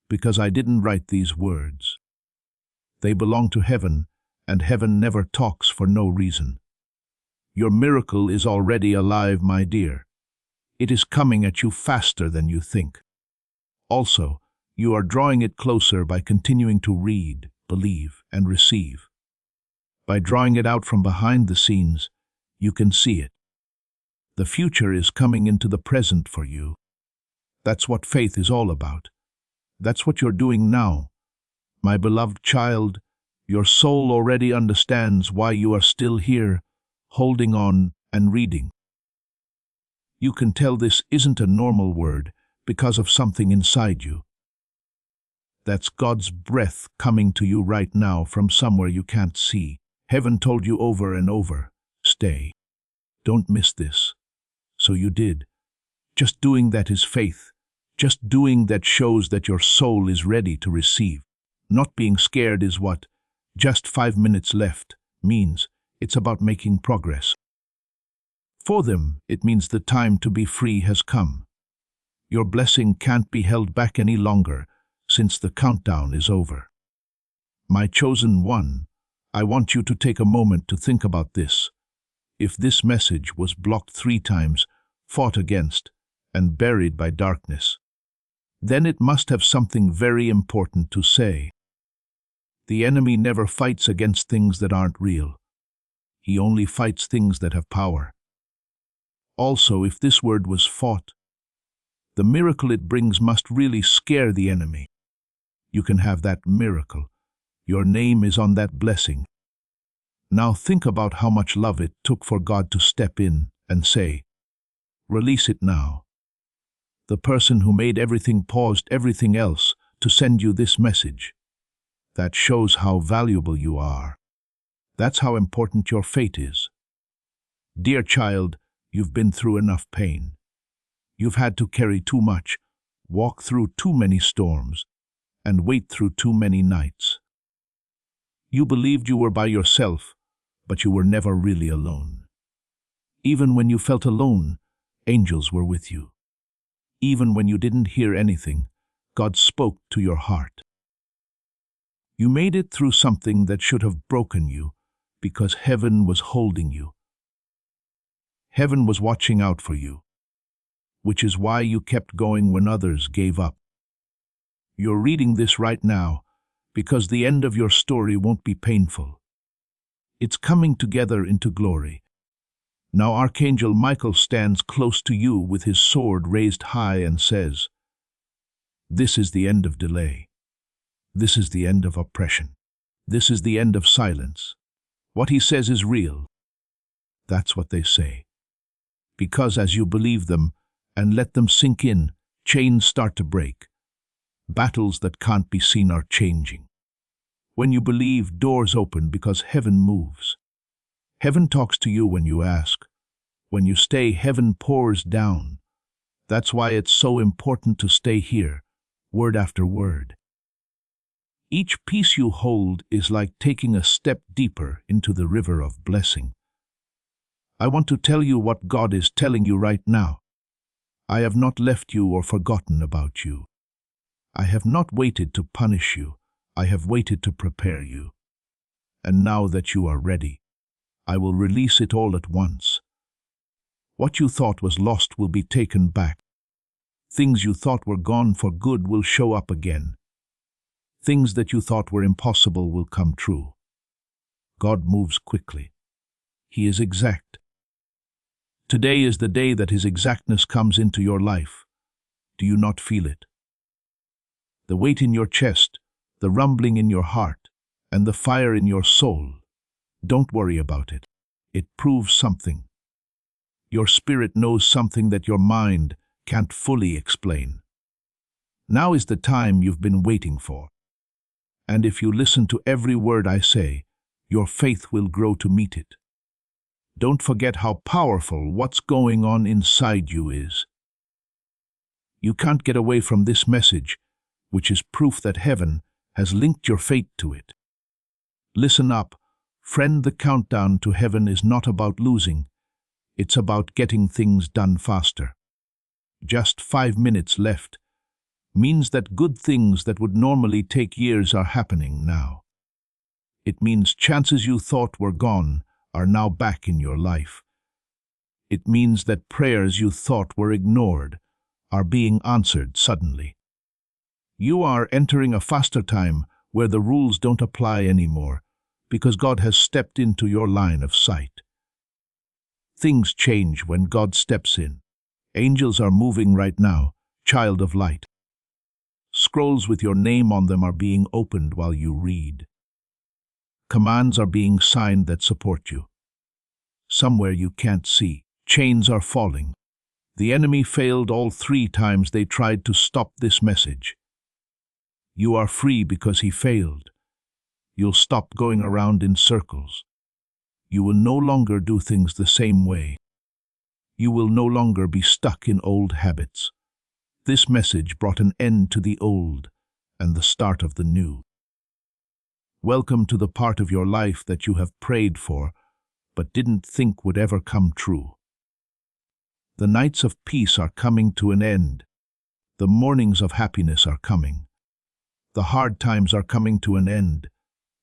Because I didn't write these words. They belong to heaven, and heaven never talks for no reason. Your miracle is already alive, my dear. It is coming at you faster than you think. Also, you are drawing it closer by continuing to read, believe, and receive. By drawing it out from behind the scenes, you can see it. The future is coming into the present for you. That's what faith is all about. That's what you're doing now. My beloved child, your soul already understands why you are still here, holding on and reading. You can tell this isn't a normal word because of something inside you. That's God's breath coming to you right now from somewhere you can't see. Heaven told you over and over, stay. Don't miss this. So you did. Just doing that is faith. Just doing that shows that your soul is ready to receive. Not being scared is what just 5 minutes left means. It's about making progress. For them, it means the time to be free has come. Your blessing can't be held back any longer since the countdown is over. My chosen one, I want you to take a moment to think about this. If this message was blocked 3 times, fought against, and buried by darkness, then it must have something very important to say. The enemy never fights against things that aren't real. He only fights things that have power. Also, if this word was fought, the miracle it brings must really scare the enemy. You can have that miracle. Your name is on that blessing. Now think about how much love it took for God to step in and say, release it now. The person who made everything paused everything else to send you this message. That shows how valuable you are. That's how important your fate is. Dear child, you've been through enough pain. You've had to carry too much, walk through too many storms, and wait through too many nights. You believed you were by yourself, but you were never really alone. Even when you felt alone, angels were with you. Even when you didn't hear anything, God spoke to your heart. You made it through something that should have broken you because heaven was holding you. Heaven was watching out for you, which is why you kept going when others gave up. You're reading this right now because the end of your story won't be painful. It's coming together into glory. Now Archangel Michael stands close to you with his sword raised high and says, this is the end of delay. This is the end of oppression. This is the end of silence. What he says is real. That's what they say. Because as you believe them and let them sink in, chains start to break. Battles that can't be seen are changing. When you believe, doors open because heaven moves. Heaven talks to you when you ask. When you stay, heaven pours down. That's why it's so important to stay here, word after word. Each piece you hold is like taking a step deeper into the river of blessing. I want to tell you what God is telling you right now. I have not left you or forgotten about you. I have not waited to punish you. I have waited to prepare you. And now that you are ready, I will release it all at once. What you thought was lost will be taken back. Things you thought were gone for good will show up again. Things that you thought were impossible will come true. God moves quickly. He is exact. Today is the day that His exactness comes into your life. Do you not feel it? The weight in your chest, the rumbling in your heart, and the fire in your soul. Don't worry about it. It proves something. Your spirit knows something that your mind can't fully explain. Now is the time you've been waiting for. And if you listen to every word I say, your faith will grow to meet it. Don't forget how powerful what's going on inside you is. You can't get away from this message, which is proof that heaven has linked your fate to it. Listen up, friend. The countdown to heaven is not about losing. It's about getting things done faster. Just 5 minutes left means that good things that would normally take years are happening now. It means chances you thought were gone are now back in your life. It means that prayers you thought were ignored are being answered suddenly. You are entering a faster time where the rules don't apply anymore because God has stepped into your line of sight. Things change when God steps in. Angels are moving right now, child of light. Scrolls with your name on them are being opened while you read. Commands are being signed that support you. Somewhere you can't see, chains are falling. The enemy failed all 3 times they tried to stop this message. You are free because he failed. You'll stop going around in circles. You will no longer do things the same way. You will no longer be stuck in old habits. This message brought an end to the old and the start of the new. Welcome to the part of your life that you have prayed for, but didn't think would ever come true. The nights of peace are coming to an end. The mornings of happiness are coming. The hard times are coming to an end.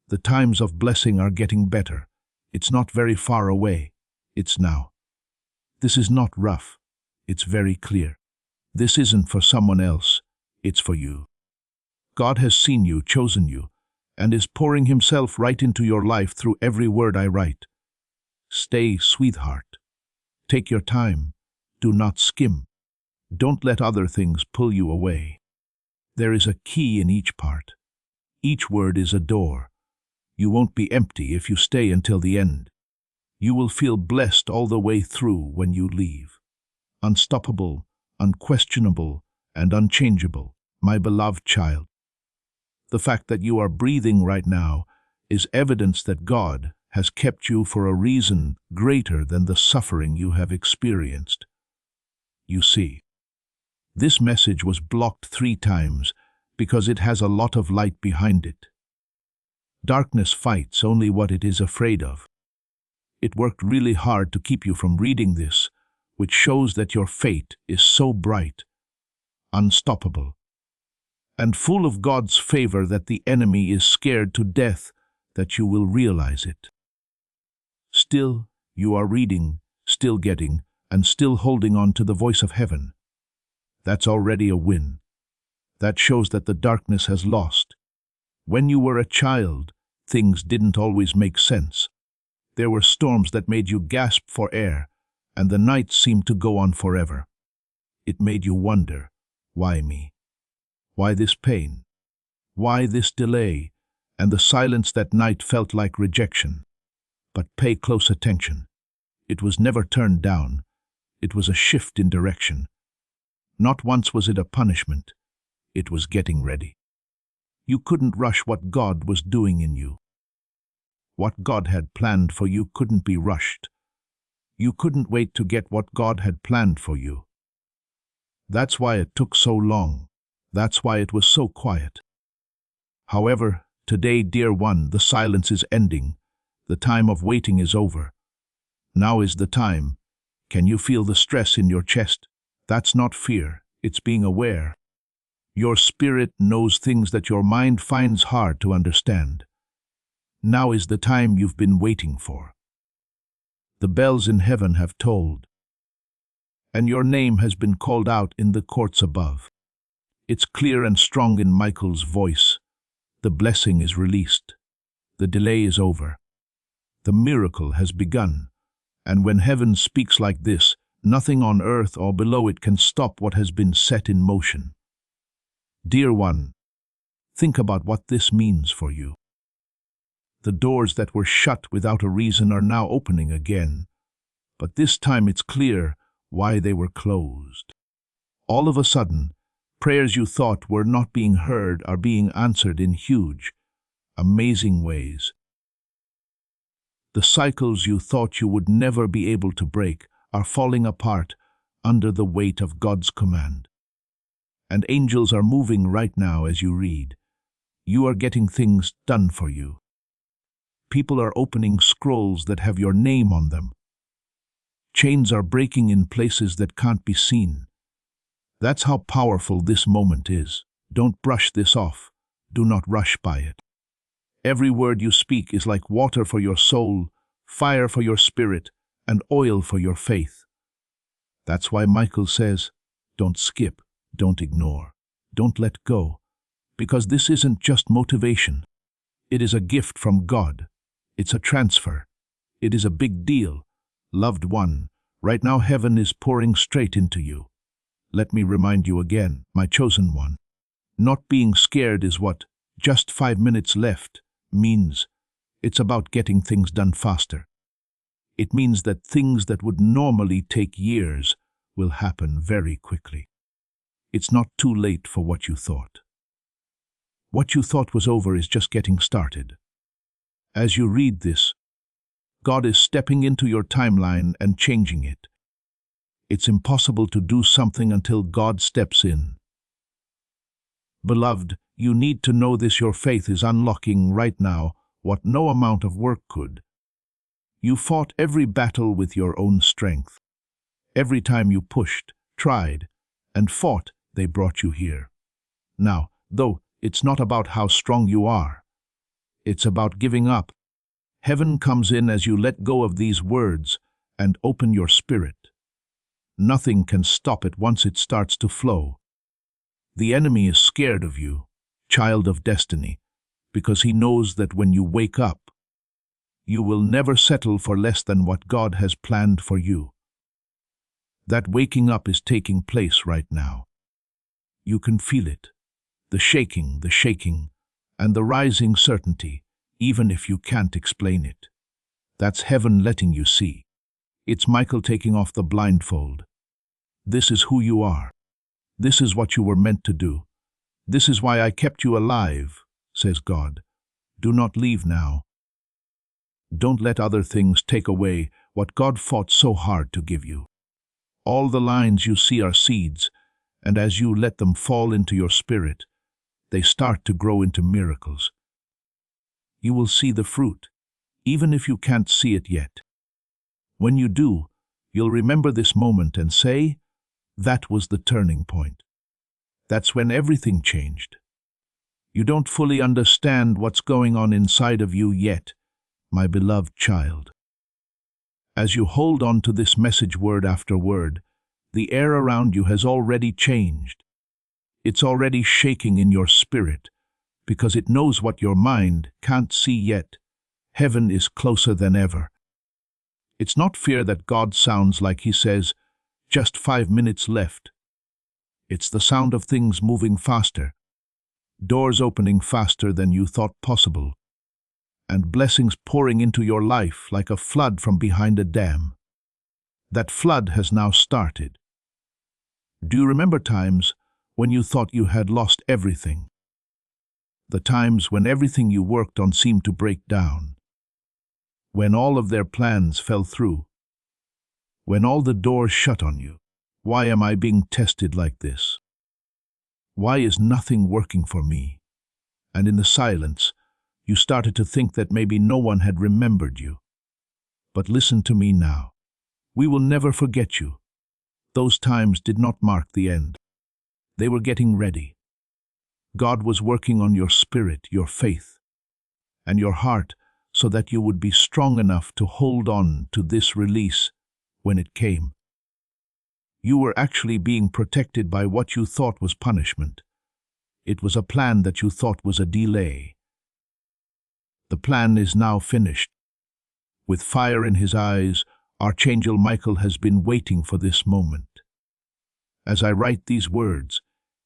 The times of blessing are getting better. It's not very far away. It's now. This is not rough. It's very clear. This isn't for someone else. It's for you. God has seen you, chosen you, and is pouring himself right into your life through every word I write. Stay, sweetheart. Take your time. Do not skim. Don't let other things pull you away. There is a key in each part. Each word is a door. You won't be empty if you stay until the end. You will feel blessed all the way through when you leave. Unstoppable, unquestionable, and unchangeable, my beloved child. The fact that you are breathing right now is evidence that God has kept you for a reason greater than the suffering you have experienced. You see, this message was blocked 3 times because it has a lot of light behind it. Darkness fights only what it is afraid of. It worked really hard to keep you from reading this, which shows that your fate is so bright, unstoppable, and full of God's favor that the enemy is scared to death that you will realize it. Still, you are reading, still getting, and still holding on to the voice of heaven. That's already a win. That shows that the darkness has lost. When you were a child, things didn't always make sense. There were storms that made you gasp for air, and the nights seemed to go on forever. It made you wonder, why me? Why this pain? Why this delay? And the silence that night felt like rejection. But pay close attention. It was never turned down. It was a shift in direction. Not once was it a punishment. It was getting ready. You couldn't rush what God was doing in you. What God had planned for you couldn't be rushed. You couldn't wait to get what God had planned for you. That's why it took so long. That's why it was so quiet. However, today, dear one, the silence is ending. The time of waiting is over. Now is the time. Can you feel the stress in your chest? That's not fear, it's being aware. Your spirit knows things that your mind finds hard to understand. Now is the time you've been waiting for. The bells in heaven have tolled, and your name has been called out in the courts above. It's clear and strong in Michael's voice. The blessing is released. The delay is over. The miracle has begun. And when heaven speaks like this, nothing on earth or below it can stop what has been set in motion. Dear one, think about what this means for you. The doors that were shut without a reason are now opening again, but this time it's clear why they were closed. All of a sudden, prayers you thought were not being heard are being answered in huge, amazing ways. The cycles you thought you would never be able to break are falling apart under the weight of God's command. And angels are moving right now as you read. You are getting things done for you. People are opening scrolls that have your name on them. Chains are breaking in places that can't be seen. That's how powerful this moment is. Don't brush this off. Do not rush by it. Every word you speak is like water for your soul, fire for your spirit, and oil for your faith. That's why Michael says, don't skip, don't ignore, don't let go, because this isn't just motivation. It is a gift from God. It's a transfer. It is a big deal. Loved one, right now heaven is pouring straight into you. Let me remind you again, my chosen one. Not being scared is what just 5 minutes left means. It's about getting things done faster. It means that things that would normally take years will happen very quickly. It's not too late for what you thought. What you thought was over is just getting started. As you read this, God is stepping into your timeline and changing it. It's impossible to do something until God steps in. Beloved, you need to know this. Your faith is unlocking right now what no amount of work could. You fought every battle with your own strength. Every time you pushed, tried, and fought, they brought you here. Now, though, it's not about how strong you are. It's about giving up. Heaven comes in as you let go of these words and open your spirit. Nothing can stop it once it starts to flow. The enemy is scared of you, child of destiny, because he knows that when you wake up, you will never settle for less than what God has planned for you. That waking up is taking place right now. You can feel it, the shaking, and the rising certainty, even if you can't explain it. That's heaven letting you see. It's Michael taking off the blindfold. This is who you are. This is what you were meant to do. This is why I kept you alive, says God. Do not leave now. Don't let other things take away what God fought so hard to give you. All the lines you see are seeds, and as you let them fall into your spirit, they start to grow into miracles. You will see the fruit, even if you can't see it yet. When you do, you'll remember this moment and say, that was the turning point. That's when everything changed. You don't fully understand what's going on inside of you yet, my beloved child. As you hold on to this message word after word, the air around you has already changed. It's already shaking in your spirit, because it knows what your mind can't see yet. Heaven is closer than ever. It's not fear that God sounds like he says, just 5 minutes left. It's the sound of things moving faster, doors opening faster than you thought possible, and blessings pouring into your life like a flood from behind a dam. That flood has now started. Do you remember times when you thought you had lost everything? The times when everything you worked on seemed to break down, when all of their plans fell through, when all the doors shut on you. Why am I being tested like this? Why is nothing working for me? And in the silence, you started to think that maybe no one had remembered you. But listen to me now. We will never forget you. Those times did not mark the end. They were getting ready. God was working on your spirit, your faith, and your heart so that you would be strong enough to hold on to this release when it came. You were actually being protected by what you thought was punishment. It was a plan that you thought was a delay. The plan is now finished. With fire in his eyes, Archangel Michael has been waiting for this moment. As I write these words,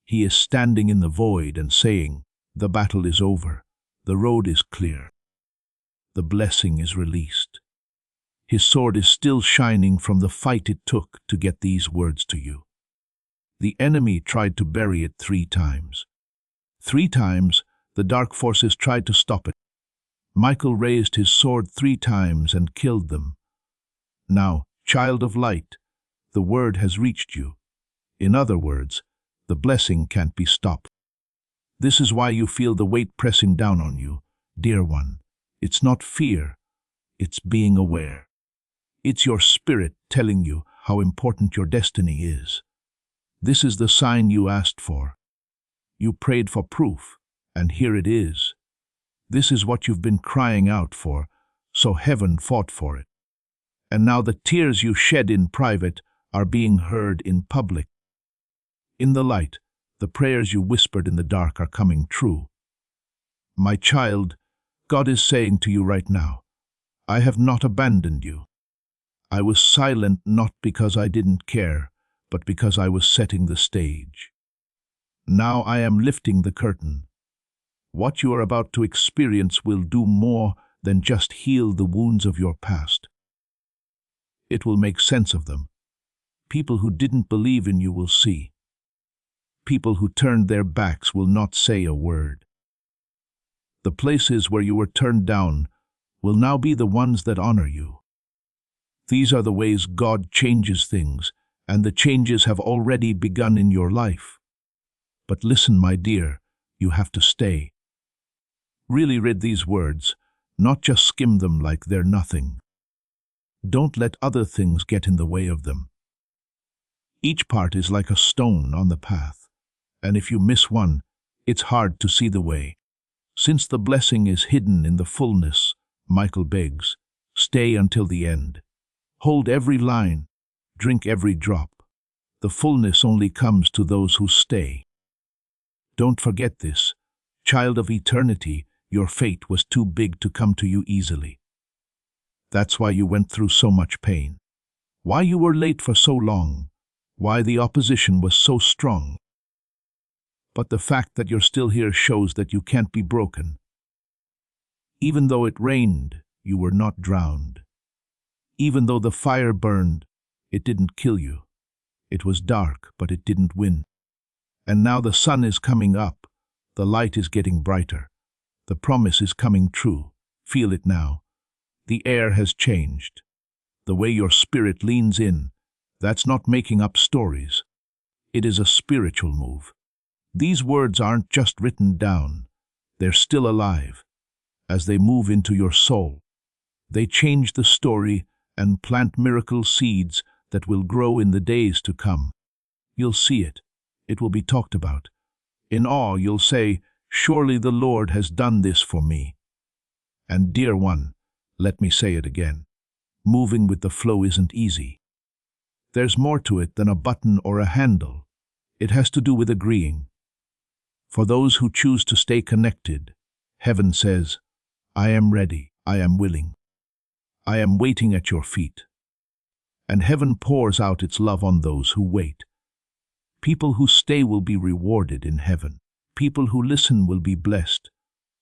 he is standing in the void and saying, the battle is over, the road is clear, the blessing is released. His sword is still shining from the fight it took to get these words to you. The enemy tried to bury it 3 times. 3 times, the dark forces tried to stop it. Michael raised his sword 3 times and killed them. Now, child of light, the word has reached you. In other words, the blessing can't be stopped. This is why you feel the weight pressing down on you, dear one. It's not fear, it's being aware. It's your spirit telling you how important your destiny is. This is the sign you asked for. You prayed for proof, and here it is. This is what you've been crying out for, so heaven fought for it. And now the tears you shed in private are being heard in public. In the light, the prayers you whispered in the dark are coming true. My child, God is saying to you right now, I have not abandoned you. I was silent not because I didn't care, but because I was setting the stage. Now I am lifting the curtain. What you are about to experience will do more than just heal the wounds of your past. It will make sense of them. People who didn't believe in you will see. People who turned their backs will not say a word. The places where you were turned down will now be the ones that honor you. These are the ways God changes things, and the changes have already begun in your life. But listen, my dear, you have to stay. Really read these words, not just skim them like they're nothing. Don't let other things get in the way of them. Each part is like a stone on the path, and if you miss one, it's hard to see the way. Since the blessing is hidden in the fullness, Michael begs, stay until the end. Hold every line, drink every drop. The fullness only comes to those who stay. Don't forget this, child of eternity, your fate was too big to come to you easily. That's why you went through so much pain. Why you were late for so long. Why the opposition was so strong. But the fact that you're still here shows that you can't be broken. Even though it rained, you were not drowned. Even though the fire burned, it didn't kill you. It was dark, but it didn't win. And now the sun is coming up. The light is getting brighter. The promise is coming true. Feel it now. The air has changed. The way your spirit leans in, that's not making up stories. It is a spiritual move. These words aren't just written down. They're still alive. As they move into your soul, they change the story and plant miracle seeds that will grow in the days to come. You'll see it. It will be talked about. In awe, you'll say, surely the Lord has done this for me. And dear one, let me say it again. Moving with the flow isn't easy. There's more to it than a button or a handle. It has to do with agreeing. For those who choose to stay connected, heaven says, I am ready, I am willing. I am waiting at your feet. And heaven pours out its love on those who wait. People who stay will be rewarded in heaven. People who listen will be blessed.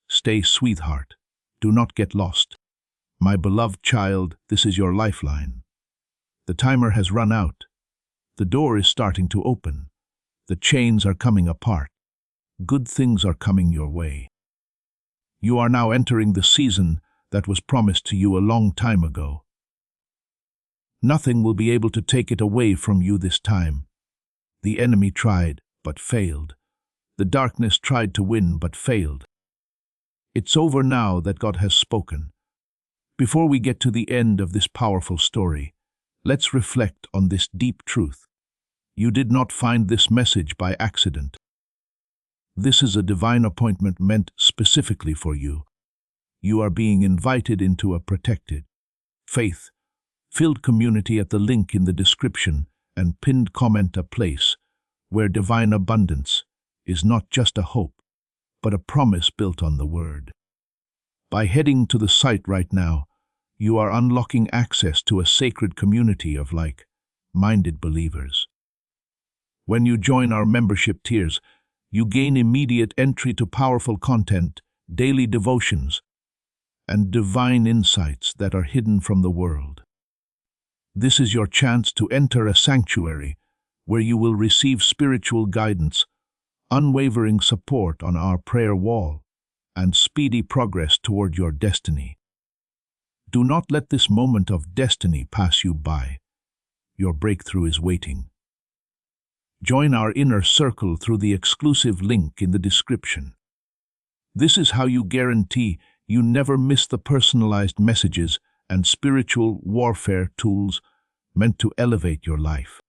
Stay, sweetheart. Do not get lost. My beloved child, this is your lifeline. The timer has run out. The door is starting to open. The chains are coming apart. Good things are coming your way. You are now entering the season that was promised to you a long time ago. Nothing will be able to take it away from you this time. The enemy tried, but failed. The darkness tried to win, but failed. It's over now that God has spoken. Before we get to the end of this powerful story, let's reflect on this deep truth. You did not find this message by accident. This is a divine appointment meant specifically for you. You are being invited into a protected, faith-filled community at the link in the description and pinned comment, a place where divine abundance is not just a hope, but a promise built on the Word. By heading to the site right now, you are unlocking access to a sacred community of like-minded believers. When you join our membership tiers, you gain immediate entry to powerful content, daily devotions, and divine insights that are hidden from the world. This is your chance to enter a sanctuary where you will receive spiritual guidance, unwavering support on our prayer wall, and speedy progress toward your destiny. Do not let this moment of destiny pass you by. Your breakthrough is waiting. Join our inner circle through the exclusive link in the description. This is how you guarantee you never miss the personalized messages and spiritual warfare tools meant to elevate your life.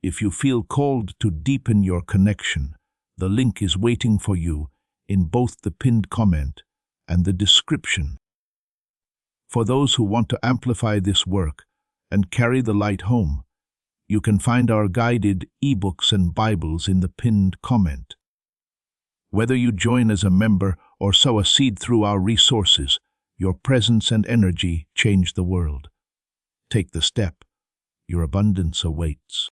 If you feel called to deepen your connection, the link is waiting for you in both the pinned comment and the description. For those who want to amplify this work and carry the light home, you can find our guided ebooks and Bibles in the pinned comment. Whether you join as a member or sow a seed through our resources, your presence and energy change the world. Take the step. Your abundance awaits.